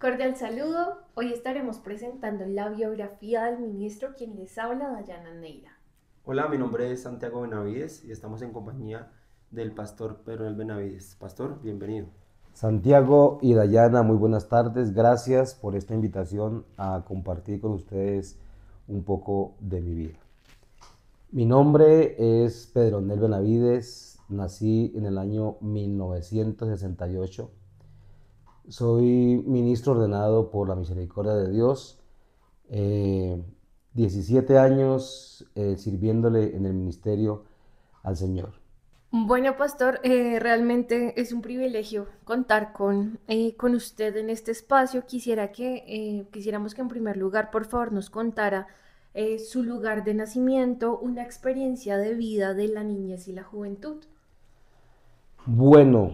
Cordial saludo. Hoy estaremos presentando la biografía del ministro quien les habla, Dayana Neira. Hola, mi nombre es Santiago Benavides y estamos en compañía del pastor Pedro Benavides. Pastor, bienvenido. Santiago y Dayana, muy buenas tardes. Gracias por esta invitación a compartir con ustedes un poco de mi vida. Mi nombre es Pedro Benavides. Nací en el año 1968. Soy ministro ordenado por la misericordia de Dios. Eh, 17 años sirviéndole en el ministerio al Señor. Bueno, pastor, realmente es un privilegio contar con usted en este espacio. Quisiéramos que en primer lugar, por favor, nos contara su lugar de nacimiento, una experiencia de vida de la niñez y la juventud. Bueno,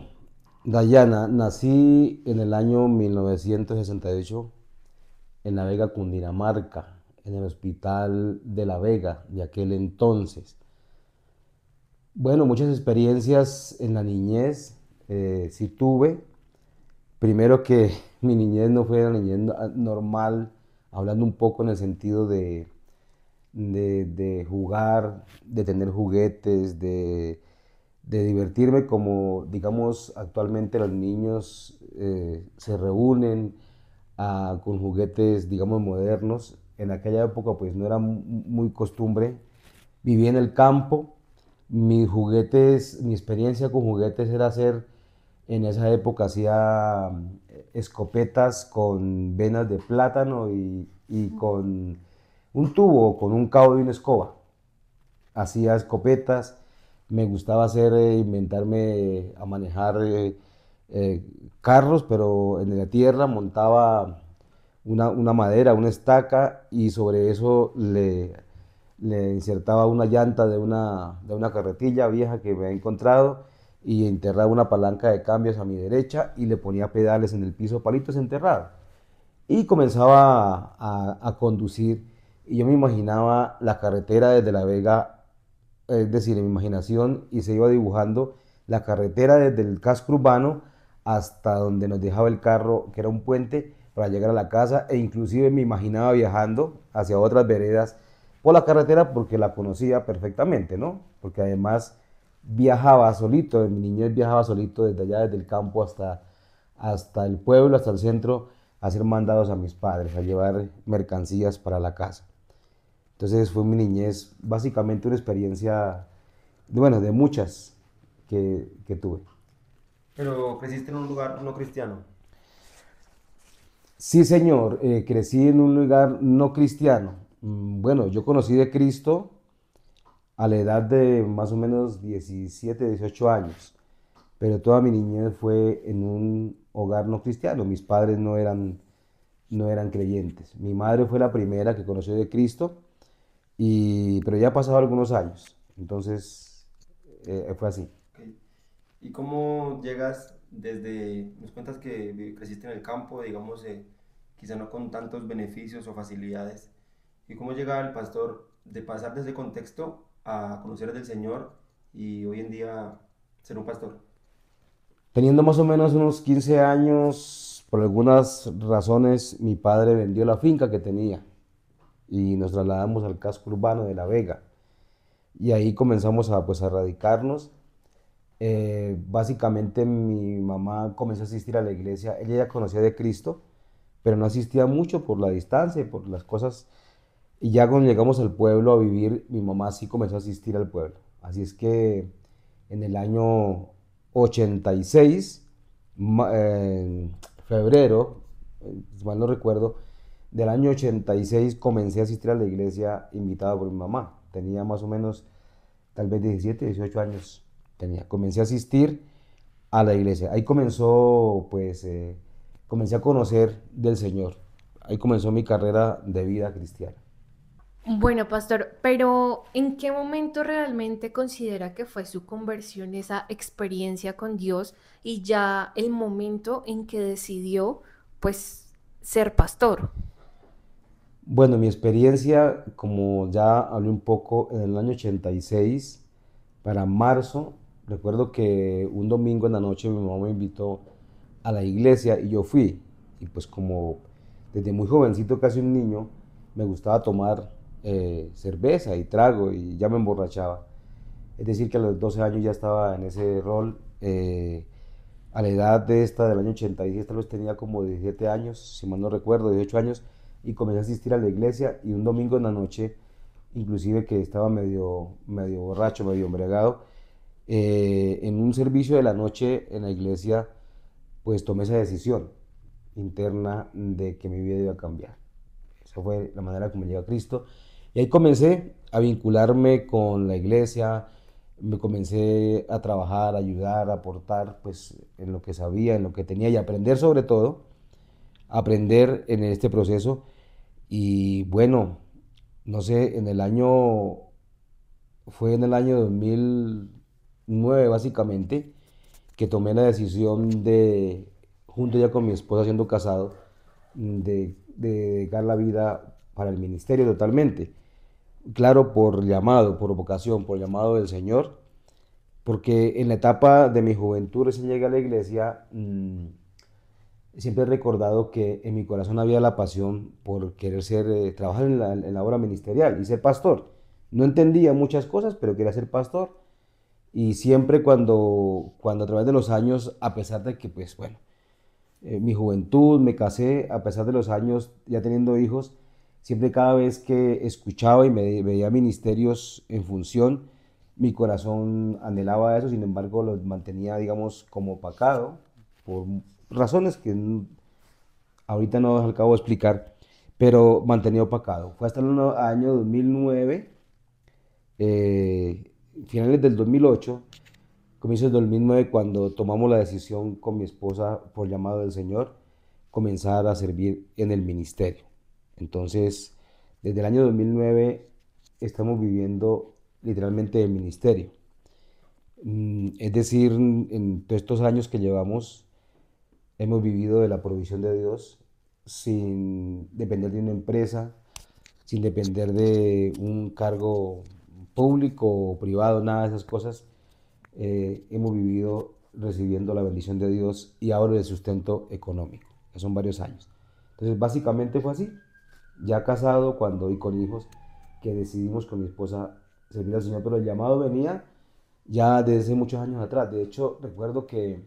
Dayana, nací en el año 1968 en La Vega, Cundinamarca, en el Hospital de La Vega de aquel entonces. Bueno, muchas experiencias en la niñez sí tuve. Primero que mi niñez no fue una niñez normal, hablando un poco en el sentido de jugar, de tener juguetes, de divertirme como, digamos, actualmente los niños se reúnen con juguetes, digamos, modernos. En aquella época pues no era muy costumbre. Viví en el campo. Mis juguetes, mi experiencia con juguetes era hacer, en esa época hacía escopetas con venas de plátano y con un tubo, con un cabo de una escoba. Hacía escopetas, me gustaba hacer, inventarme a manejar eh, carros, pero en la tierra montaba una madera, una estaca y sobre eso le insertaba una llanta de una carretilla vieja que me había encontrado y enterraba una palanca de cambios a mi derecha y le ponía pedales en el piso, palitos enterrados. Y comenzaba a conducir y yo me imaginaba la carretera desde La Vega, es decir, en mi imaginación, y se iba dibujando la carretera desde el casco urbano hasta donde nos dejaba el carro, que era un puente, para llegar a la casa, e inclusive me imaginaba viajando hacia otras veredas por la carretera porque la conocía perfectamente, ¿no? Porque además viajaba solito, en mi niñez viajaba solito desde allá, desde el campo hasta el pueblo, hasta el centro, a hacer mandados a mis padres, a llevar mercancías para la casa. Entonces fue mi niñez básicamente una experiencia, bueno, de muchas que tuve. Pero creciste en un lugar no cristiano. Sí, señor, crecí en un lugar no cristiano. Bueno, yo conocí de Cristo a la edad de más o menos 17, 18 años, pero toda mi niñez fue en un hogar no cristiano. Mis padres no eran creyentes. Mi madre fue la primera que conoció de Cristo, pero ya ha pasado algunos años, entonces fue así. Ok. ¿Y cómo llegas nos cuentas que creciste en el campo, digamos, quizá no con tantos beneficios o facilidades? ¿Y cómo llega el pastor de pasar de ese contexto a conocer del Señor y hoy en día ser un pastor? Teniendo más o menos unos 15 años, por algunas razones, mi padre vendió la finca que tenía y nos trasladamos al casco urbano de La Vega. Y ahí comenzamos pues, a radicarnos. Básicamente mi mamá comenzó a asistir a la iglesia. Ella ya conocía de Cristo, pero no asistía mucho por la distancia, por las cosas. Y ya cuando llegamos al pueblo a vivir, mi mamá sí comenzó a asistir al pueblo. Así es que en el año 86, en febrero, si mal no recuerdo, del año 86 comencé a asistir a la iglesia invitado por mi mamá. Tenía más o menos tal vez 17, 18 años tenía. Comencé a asistir a la iglesia. Ahí comenzó, pues, comencé a conocer del Señor. Ahí comenzó mi carrera de vida cristiana. Bueno, pastor, pero ¿en qué momento realmente considera que fue su conversión, esa experiencia con Dios y ya el momento en que decidió, pues, ser pastor? Bueno, mi experiencia, como ya hablé un poco, en el año 86, para marzo, recuerdo que un domingo en la noche mi mamá me invitó a la iglesia y yo fui. y pues como desde muy jovencito, casi un niño, me gustaba tomar cerveza y trago y ya me emborrachaba. Es decir, que a los 12 años ya estaba en ese rol. A la edad de esta del año 86, tal vez tenía como 17 años, si mal no recuerdo, 18 años, y comencé a asistir a la iglesia y un domingo en la noche, inclusive que estaba medio borracho, medio embriagado, en un servicio de la noche en la iglesia, pues tomé esa decisión interna de que mi vida iba a cambiar. Esa fue la manera como llegué a Cristo. Y ahí comencé a vincularme con la iglesia, me comencé a trabajar, a ayudar, a aportar pues en lo que sabía, en lo que tenía y aprender sobre todo, aprender en este proceso. Y bueno, no sé, fue en el año 2009 básicamente, que tomé la decisión de, junto ya con mi esposa siendo casado, de dedicar la vida para el ministerio totalmente. Claro, por llamado, por vocación, por llamado del Señor, porque en la etapa de mi juventud recién llegué a la iglesia, siempre he recordado que en mi corazón había la pasión por querer trabajar en la obra ministerial y ser pastor. No entendía muchas cosas, pero quería ser pastor. Y siempre cuando a través de los años, a pesar de que, pues bueno, mi juventud, me casé, a pesar de los años ya teniendo hijos, siempre cada vez que escuchaba y me veía ministerios en función, mi corazón anhelaba eso, sin embargo los mantenía, digamos, como opacado, por razones que ahorita no acabo de explicar, pero mantenía opacado. Fue hasta el año 2009, finales del 2008, comienzos del 2009, cuando tomamos la decisión con mi esposa, por llamado del Señor, comenzar a servir en el ministerio. Entonces, desde el año 2009 estamos viviendo literalmente el ministerio. Es decir, en todos estos años que llevamos, hemos vivido de la provisión de Dios sin depender de una empresa, sin depender de un cargo público o privado, nada de esas cosas. Hemos vivido recibiendo la bendición de Dios y ahora el sustento económico, que son varios años. Entonces, básicamente fue así, ya casado y con hijos, que decidimos con mi esposa servir al Señor, pero el llamado venía ya desde muchos años atrás. De hecho, recuerdo que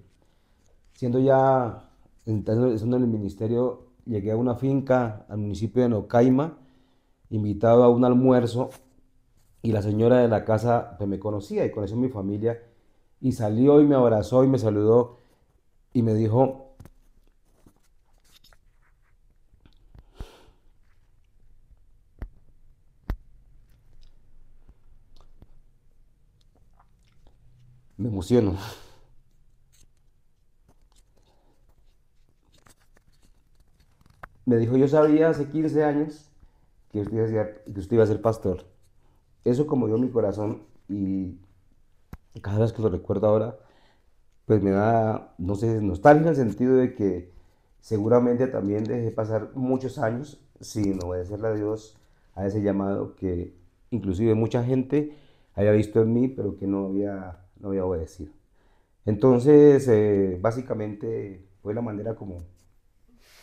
siendo ya, estando en el ministerio, llegué a una finca al municipio de Nocaima, invitado a un almuerzo, y la señora de la casa pues, me conocía y conoció a mi familia, y salió y me abrazó y me saludó y me dijo, me emociono, me dijo, yo sabía hace 15 años que usted iba a ser pastor. Eso como dio mi corazón y cada vez que lo recuerdo ahora, pues me da, no sé, nostalgia en el sentido de que seguramente también dejé pasar muchos años sin obedecerle a Dios, a ese llamado que inclusive mucha gente había visto en mí, pero que no había obedecido. Entonces, básicamente fue la manera como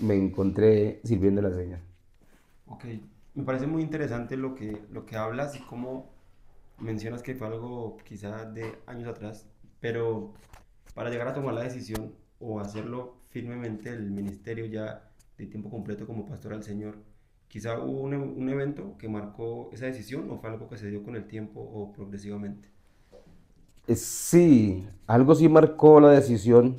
me encontré sirviendo a la Señor. Ok, me parece muy interesante lo que hablas y cómo mencionas que fue algo quizá de años atrás, pero para llegar a tomar la decisión o hacerlo firmemente el ministerio ya de tiempo completo como pastor al Señor, quizá hubo un evento que marcó esa decisión o fue algo que se dio con el tiempo o progresivamente. Sí, algo sí marcó la decisión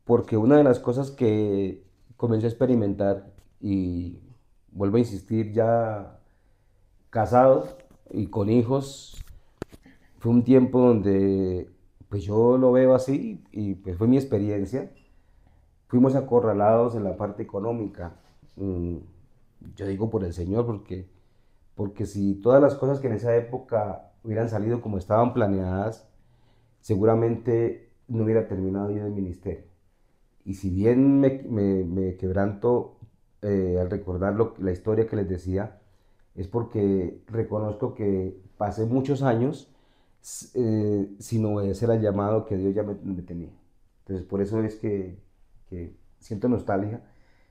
porque una de las cosas que comencé a experimentar y vuelvo a insistir ya casado y con hijos, fue un tiempo donde pues yo lo veo así y pues fue mi experiencia. Fuimos acorralados en la parte económica. Mm, Yo digo por el Señor porque si todas las cosas que en esa época hubieran salido como estaban planeadas, seguramente no hubiera terminado yo el ministerio. Y si bien me quebranto al recordar la historia que les decía, es porque reconozco que pasé muchos años sin obedecer al llamado que Dios ya me tenía. Entonces, por eso es que siento nostalgia,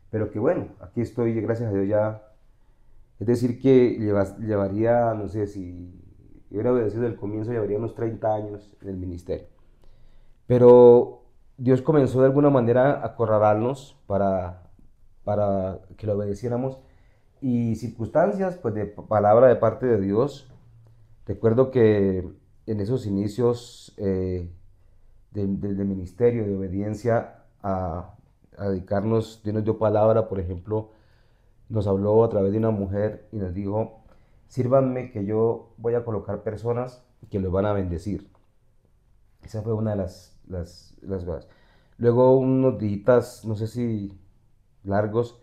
pero que bueno, aquí estoy, gracias a Dios ya. Es decir, que llevaría, no sé, si hubiera obedecido desde el comienzo, llevaría unos 30 años en el ministerio. Pero Dios comenzó de alguna manera a acorralarnos para que lo obedeciéramos y circunstancias, pues de palabra de parte de Dios. Recuerdo que en esos inicios del ministerio, de obediencia a dedicarnos, Dios nos dio palabra, por ejemplo, nos habló a través de una mujer y nos dijo, sírvanme que yo voy a colocar personas que los van a bendecir. Esa fue una de las cosas. Luego unos días, no sé si largos,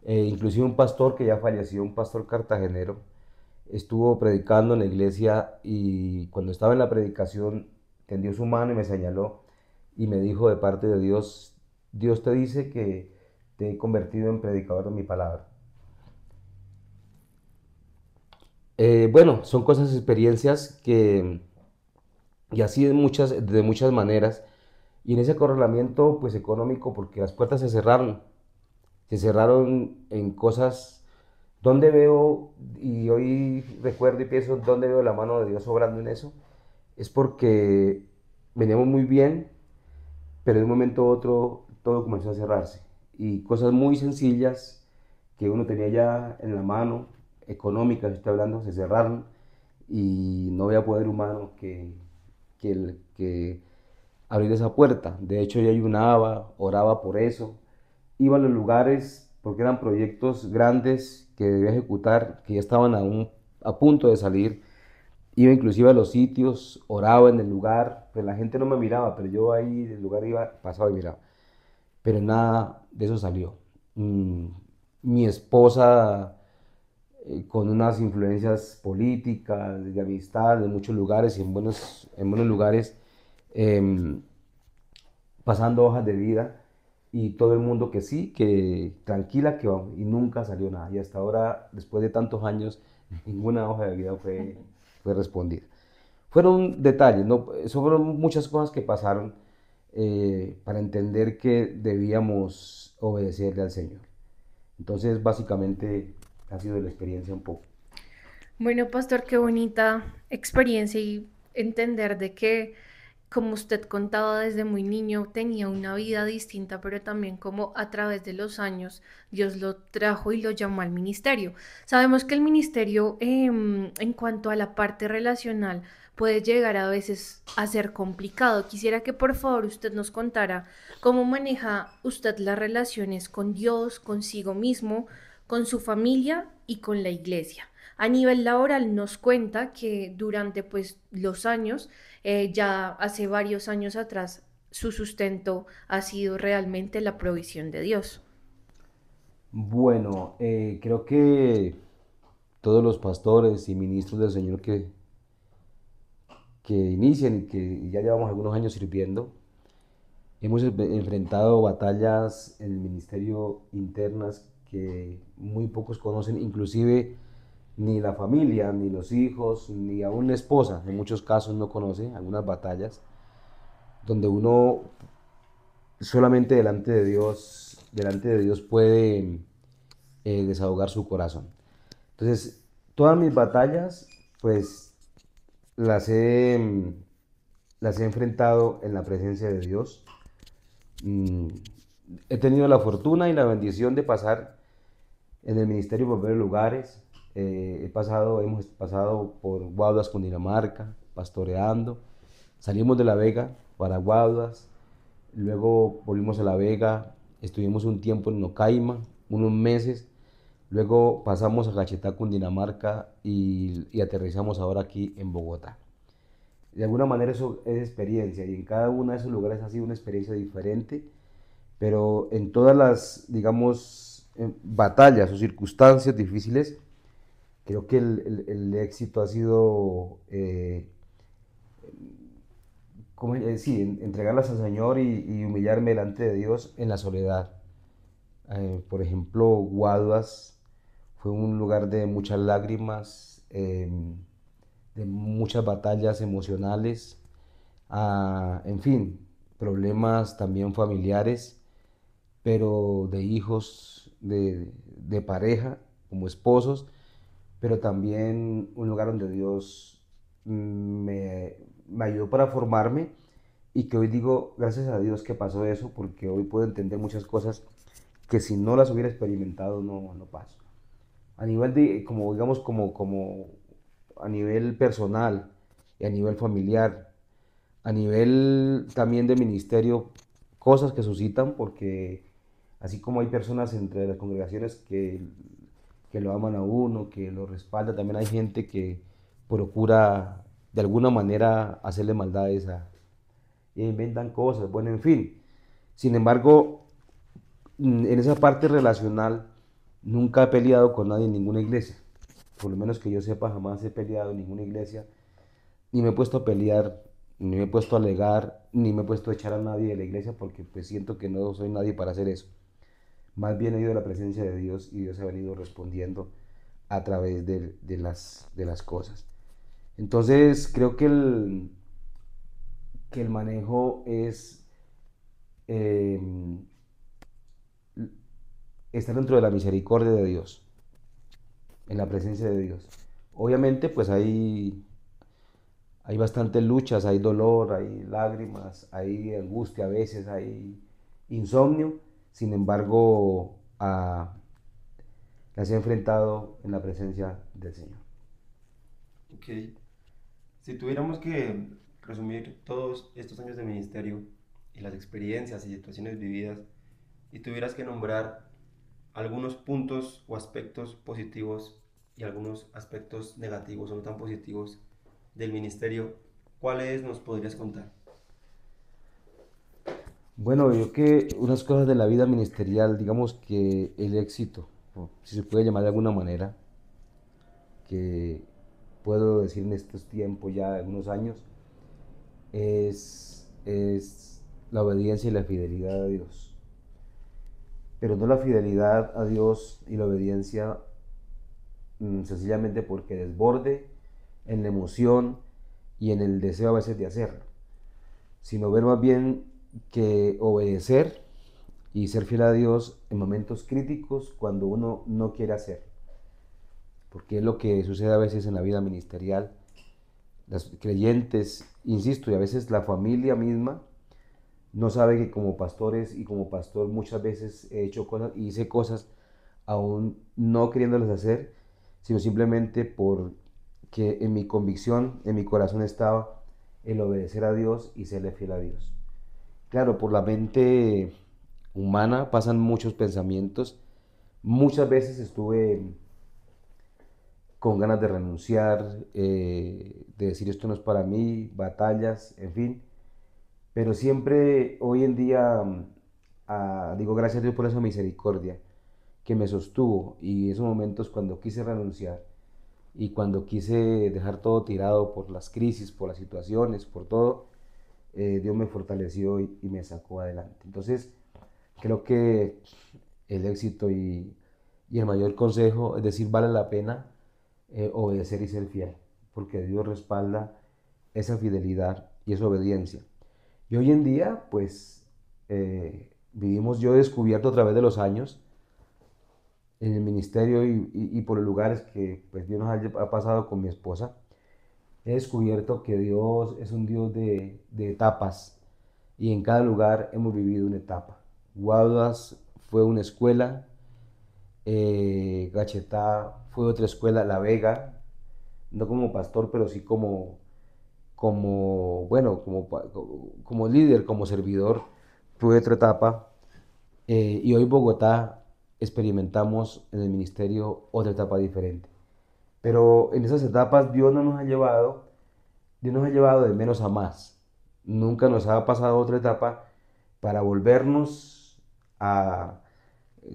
inclusive un pastor que ya falleció, un pastor cartagenero, estuvo predicando en la iglesia y cuando estaba en la predicación tendió su mano y me señaló y me dijo de parte de Dios, Dios te dice que te he convertido en predicador de mi palabra. Bueno, son cosas, experiencias que, y así de muchas maneras, y en ese acorralamiento pues económico, porque las puertas se cerraron en cosas donde veo, y hoy recuerdo y pienso, donde veo la mano de Dios obrando en eso, es porque veníamos muy bien, pero de un momento a otro todo comenzó a cerrarse, y cosas muy sencillas que uno tenía ya en la mano, económicas, estoy hablando, se cerraron, y no había poder humano que abrir esa puerta. De hecho, yo ayunaba, oraba por eso, iba a los lugares porque eran proyectos grandes que debía ejecutar, que ya estaban a punto de salir. Iba inclusive a los sitios, oraba en el lugar, pero la gente no me miraba, pero yo ahí del lugar iba, pasaba y miraba. Pero nada de eso salió. Mm, Mi esposa, con unas influencias políticas, de amistad, en muchos lugares y en buenos lugares, em, pasando hojas de vida y todo el mundo que sí, que tranquila que vamos, y nunca salió nada. Y hasta ahora, después de tantos años, ninguna hoja de vida fue respondida. Fueron detalles, ¿no? Eso fueron muchas cosas que pasaron para entender que debíamos obedecerle al Señor. Entonces, básicamente, ha sido la experiencia un poco. Bueno, pastor, qué bonita experiencia y entender de que, como usted contaba desde muy niño, tenía una vida distinta, pero también como a través de los años Dios lo trajo y lo llamó al ministerio. Sabemos que el ministerio, en cuanto a la parte relacional, puede llegar a veces a ser complicado. Quisiera que por favor usted nos contara cómo maneja usted las relaciones con Dios, consigo mismo, con su familia y con la iglesia. A nivel laboral nos cuenta que durante pues los años, ya hace varios años atrás, su sustento ha sido realmente la provisión de Dios. Bueno, creo que todos los pastores y ministros del Señor que inician y que ya llevamos algunos años sirviendo, hemos enfrentado batallas en el ministerio internas que muy pocos conocen, inclusive ni la familia, ni los hijos, ni aún la esposa, en muchos casos no conoce algunas batallas donde uno solamente delante de Dios puede desahogar su corazón. Entonces, todas mis batallas, pues las he, las he enfrentado en la presencia de Dios. Mm, He tenido la fortuna y la bendición de pasar en el ministerio por varios lugares. Hemos pasado por Guaduas, Cundinamarca, pastoreando. Salimos de La Vega para Guaduas, luego volvimos a La Vega, estuvimos un tiempo en Nocaima, unos meses, luego pasamos a Cachetá, Cundinamarca y aterrizamos ahora aquí en Bogotá. De alguna manera eso es experiencia y en cada uno de esos lugares ha sido una experiencia diferente, pero en todas las, digamos, batallas o circunstancias difíciles, creo que el éxito ha sido, sí, entregarlas al Señor y humillarme delante de Dios en la soledad. Por ejemplo, Guaduas fue un lugar de muchas lágrimas, de muchas batallas emocionales, en fin, problemas también familiares, pero de hijos, de pareja, como esposos, pero también un lugar donde Dios me ayudó para formarme y que hoy digo, gracias a Dios que pasó eso, porque hoy puedo entender muchas cosas que si no las hubiera experimentado no paso. A nivel de, como digamos, como a nivel personal y a nivel familiar, a nivel también de ministerio, cosas que suscitan, porque así como hay personas entre las congregaciones que lo aman a uno, que lo respalda, también hay gente que procura de alguna manera hacerle maldades y inventan cosas, bueno, en fin. Sin embargo, en esa parte relacional, nunca he peleado con nadie en ninguna iglesia. Por lo menos que yo sepa, jamás he peleado en ninguna iglesia, ni me he puesto a pelear, ni me he puesto a alegar, ni me he puesto a echar a nadie de la iglesia porque pues siento que no soy nadie para hacer eso. Más bien he ido a la presencia de Dios y Dios ha venido respondiendo a través de las cosas. Entonces creo que el manejo es eh, estar dentro de la misericordia de Dios, en la presencia de Dios. Obviamente pues hay bastantes luchas, hay dolor, hay lágrimas, hay angustia a veces, hay insomnio. Sin embargo, las he enfrentado en la presencia del Señor. Ok. Si tuviéramos que resumir todos estos años de ministerio y las experiencias y situaciones vividas, y tuvieras que nombrar algunos puntos o aspectos positivos y algunos aspectos negativos o no tan positivos del ministerio, ¿cuáles nos podrías contar? Bueno, yo que unas cosas de la vida ministerial, digamos que el éxito, o si se puede llamar de alguna manera, que puedo decir en estos tiempos ya, algunos años, es la obediencia y la fidelidad a Dios. Pero no la fidelidad a Dios y la obediencia sencillamente porque desborde en la emoción y en el deseo a veces de hacerlo, sino ver más bien que obedecer y ser fiel a Dios en momentos críticos cuando uno no quiere hacer, porque es lo que sucede a veces en la vida ministerial. Los creyentes, insisto, y a veces la familia misma no sabe que como pastores y como pastor muchas veces he hecho cosas y hice cosas aún no queriéndolas hacer, sino simplemente porque en mi convicción, en mi corazón estaba el obedecer a Dios y serle fiel a Dios. Claro, por la mente humana pasan muchos pensamientos. Muchas veces estuve con ganas de renunciar, de decir esto no es para mí, batallas, en fin. Pero siempre hoy en día digo gracias a Dios por esa misericordia que me sostuvo y esos momentos cuando quise renunciar y cuando quise dejar todo tirado por las crisis, por las situaciones, por todo, Dios me fortaleció y me sacó adelante. Entonces, creo que el éxito y el mayor consejo es decir, vale la pena obedecer y ser fiel, porque Dios respalda esa fidelidad y esa obediencia. Y hoy en día, pues, vivimos, yo he descubierto a través de los años, en el ministerio y por los lugares que pues, Dios nos ha pasado con mi esposa, he descubierto que Dios es un Dios de etapas y en cada lugar hemos vivido una etapa. Guaduas fue una escuela, Gachetá fue otra escuela, La Vega, no como pastor, pero sí bueno, como líder, como servidor, fue otra etapa. Y hoy Bogotá experimentamos en el ministerio otra etapa diferente. Pero en esas etapas Dios no nos ha llevado, Dios nos ha llevado de menos a más. Nunca nos ha pasado otra etapa para volvernos a,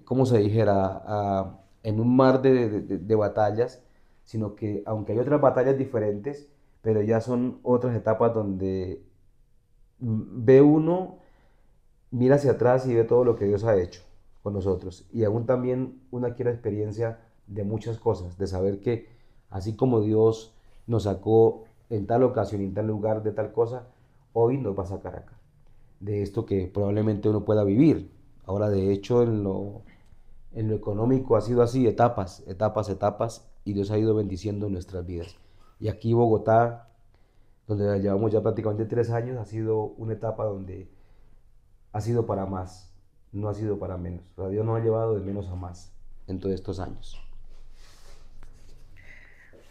como se dijera, en un mar de batallas, sino que aunque hay otras batallas diferentes, pero ya son otras etapas donde ve uno, mira hacia atrás y ve todo lo que Dios ha hecho con nosotros. Y aún también una quiere experiencia de muchas cosas, de saber que así como Dios nos sacó en tal ocasión y en tal lugar de tal cosa, hoy nos va a sacar acá. De esto que probablemente uno pueda vivir, Ahora, de hecho, en lo económico ha sido así, etapas, etapas, etapas, y Dios ha ido bendiciendo nuestras vidas. Y aquí Bogotá, donde llevamos ya prácticamente 3 años, ha sido una etapa donde ha sido para más, no ha sido para menos. O sea, Dios nos ha llevado de menos a más en todos estos años.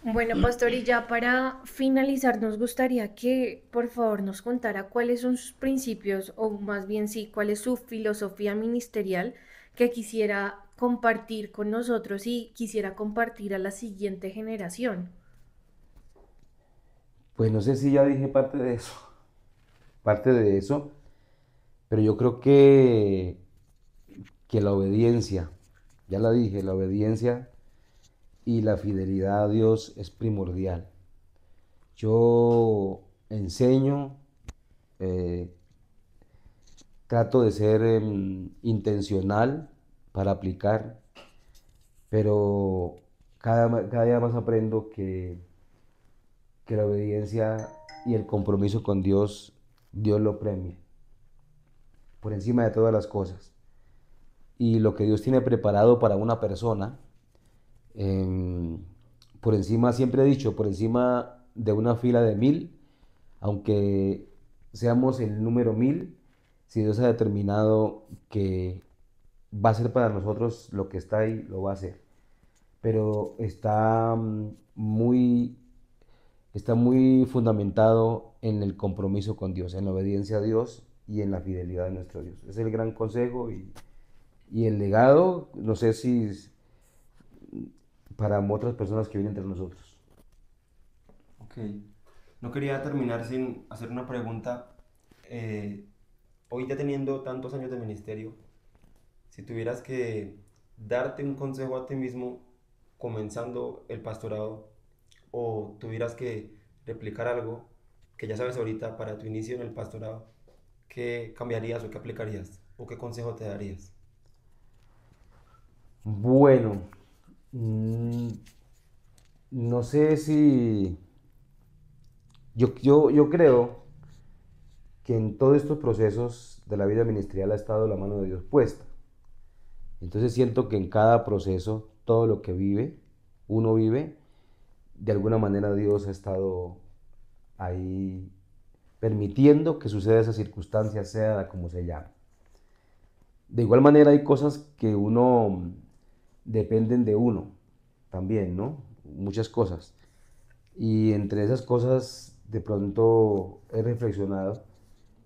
Bueno, pastor, y ya para finalizar, nos gustaría que por favor nos contara cuáles son sus principios, o más bien sí, cuál es su filosofía ministerial que quisiera compartir con nosotros y quisiera compartir a la siguiente generación. Pues no sé si ya dije parte de eso, pero yo creo que la obediencia, ya la dije, la obediencia y la fidelidad a Dios es primordial. Yo enseño, eh, trato de ser intencional para aplicar, pero cada día más aprendo que la obediencia y el compromiso con Dios, Dios lo premia por encima de todas las cosas. Y lo que Dios tiene preparado para una persona, em, por encima, siempre he dicho, por encima de una fila de 1000, aunque seamos el número 1000, si Dios ha determinado que va a ser para nosotros lo que está ahí, lo va a hacer. Pero está muy fundamentado en el compromiso con Dios, en la obediencia a Dios y en la fidelidad de nuestro Dios. Es el gran consejo y el legado, no sé si para otras personas que vienen entre nosotros. Ok. No quería terminar sin hacer una pregunta. Eh, Hoy ya teniendo tantos años de ministerio, si tuvieras que darte un consejo a ti mismo comenzando el pastorado o tuvieras que replicar algo que ya sabes ahorita para tu inicio en el pastorado, ¿qué cambiarías o qué aplicarías? ¿O qué consejo te darías? Bueno, mm, no sé si... yo creo que en todos estos procesos de la vida ministerial ha estado la mano de Dios puesta. Entonces siento que en cada proceso, todo lo que uno vive, de alguna manera Dios ha estado ahí permitiendo que suceda esa circunstancia, sea como se llame. De igual manera hay cosas que uno dependen de uno también, ¿no? Muchas cosas. Y entre esas cosas de pronto he reflexionado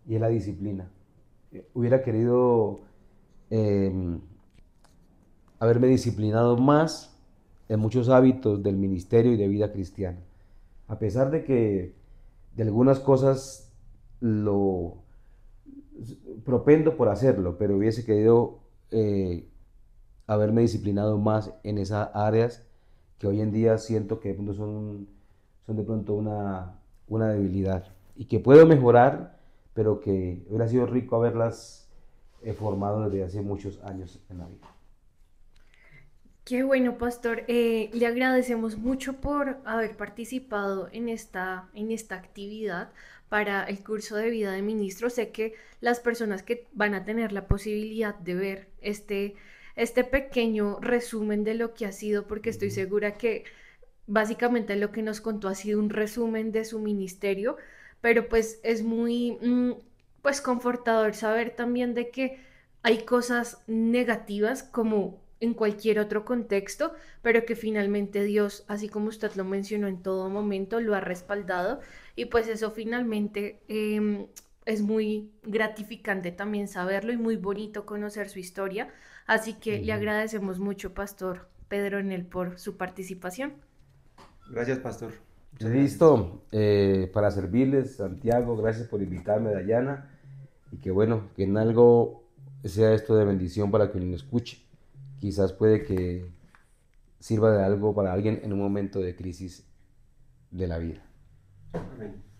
y es la disciplina. Hubiera querido eh, haberme disciplinado más en muchos hábitos del ministerio y de vida cristiana. A pesar de que de algunas cosas lo propendo por hacerlo, pero hubiese querido haberme disciplinado más en esas áreas que hoy en día siento que de pronto son de pronto una debilidad y que puedo mejorar, pero que hubiera sido rico haberlas formado desde hace muchos años en la vida. Qué bueno, pastor. Le agradecemos mucho por haber participado en esta actividad para el curso de vida de ministro. Sé que las personas que van a tener la posibilidad de ver este pequeño resumen de lo que ha sido, porque estoy segura que básicamente lo que nos contó ha sido un resumen de su ministerio, pero pues es muy pues confortador saber también de que hay cosas negativas como en cualquier otro contexto, pero que finalmente Dios, así como usted lo mencionó en todo momento, lo ha respaldado y pues eso finalmente es muy gratificante también saberlo y muy bonito conocer su historia. Así que le Ujú. agradecemos mucho, Pastor Pedro Enel, por su participación. Gracias, pastor. Muchas gracias. Listo, para servirles, Santiago, gracias por invitarme, Dayana, y que bueno, que en algo sea esto de bendición para quien lo escuche. Quizás puede que sirva de algo para alguien en un momento de crisis de la vida. Amén.